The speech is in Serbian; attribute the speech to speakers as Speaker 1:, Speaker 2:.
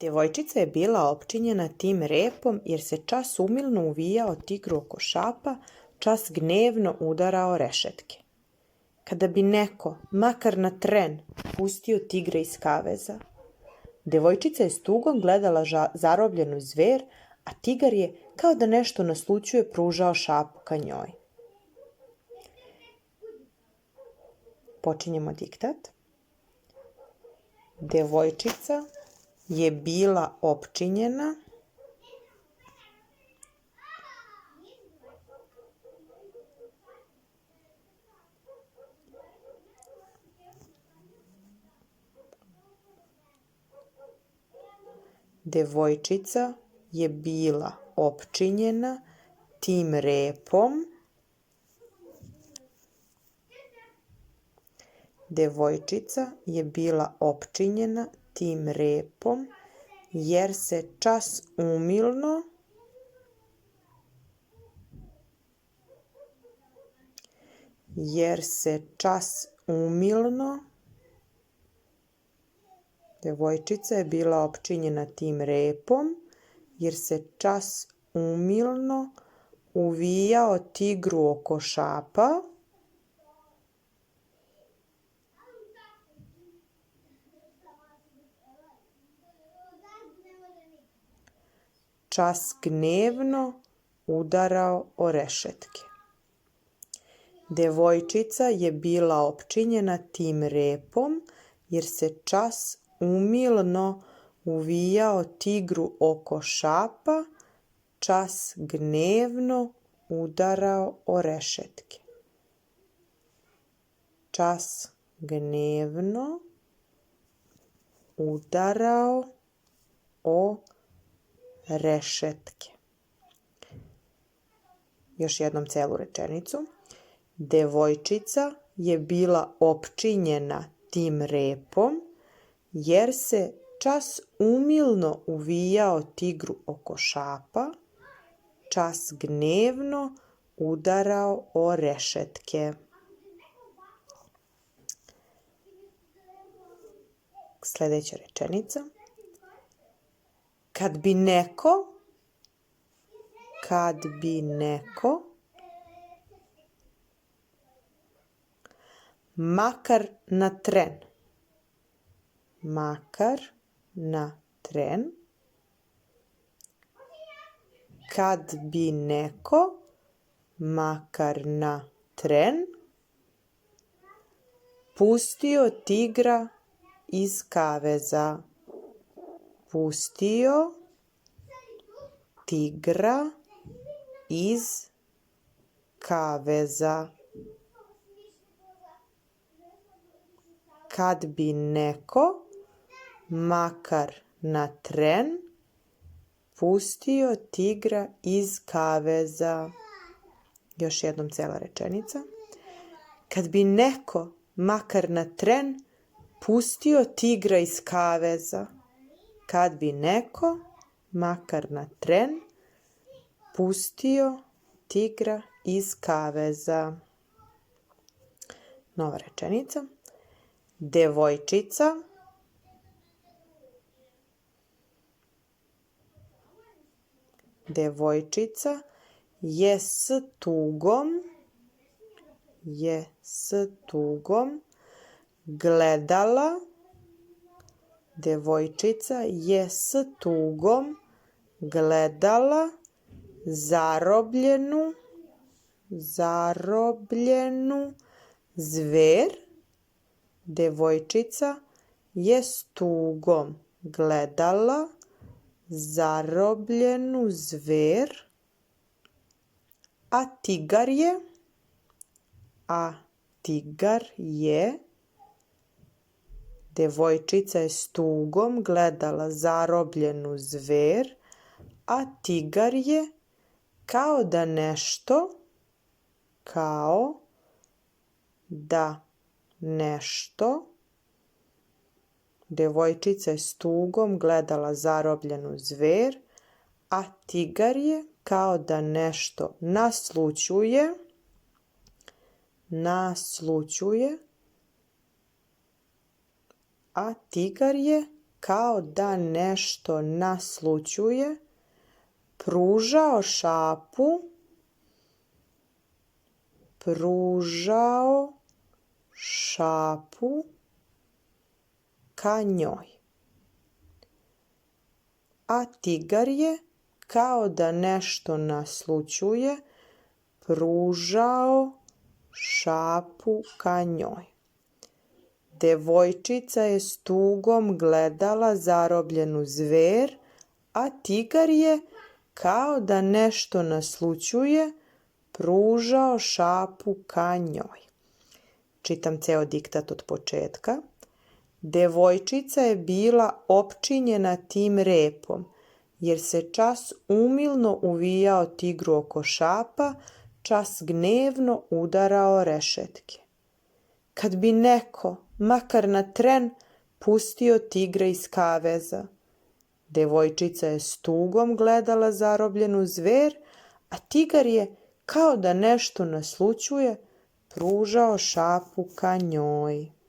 Speaker 1: Djevojčica je bila opčinjena tim repom jer se čas umilno uvijao tigru oko šapa, čas gnevno udarao rešetke. Kada bi neko, makar na tren, pustio tigra iz kaveza, djevojčica je s tugom gledala zarobljenu zver, a tigar je, kao da nešto naslućuje, pružao šapu ka njoj. Počinjemo diktat. Djevojčica je bila opčinjena Djevojčica je bila opčinjena tim repom. Djevojčica je bila opčinjena tim repom jer se čas umilno Djevojčica je bila opčinjena tim repom jer se čas umilno uvijao tigru oko šapa, čas gnevno udarao o rešetke. Djevojčica je bila opčinjena tim repom jer se čas umilno uvijao tigru oko šapa, čas gnevno udarao o rešetke. Čas gnevno udarao o rešetke. Još jednom celu rečenicu. Djevojčica je bila opčinjena tim repom jer se čas umilno uvijao tigru oko šapa, čas gnevno udarao o rešetke. Sljedeća rečenica. Kad bi neko makar na tren kad bi neko makar na tren pustio tigra iz kaveza. Pustio tigra iz kaveza. Kad bi neko makar na tren pustio tigra iz kaveza. Još jednom cela rečenica. Kad bi neko makar na tren pustio tigra iz kaveza. Kad bi neko makar na tren pustio tigra iz kaveza. Nova rečenica. Djevojčica je s tugom gledala. Djevojčica je s tugom gledala zarobljenu zver. Djevojčica je s tugom gledala zarobljenu zver, a tigar je Djevojčica je s tugom gledala zarobljenu zver, a tigar je kao da nešto. Djevojčica je s tugom gledala zarobljenu zver, a tigar je kao da nešto naslućuje, a tigar je kao da nešto naslućuje, pružao šapu ka njoj. A tigar je, kao da nešto naslućuje, pružao šapu ka njoj. Devojčica je s tugom gledala zarobljenu zver, a tigar je, kao da nešto naslućuje, pružao šapu ka njoj. Čitam ceo diktat od početka. Devojčica je bila opčinjena tim repom, jer se čas umilno uvijao tigru oko šapa, čas gnevno udarao rešetke. Kad bi neko, makar na tren, pustio tigra iz kaveza. Devojčica je s tugom gledala zarobljenu zver, a tigar je, kao da nešto naslućuje, pružao šapu ka njoj.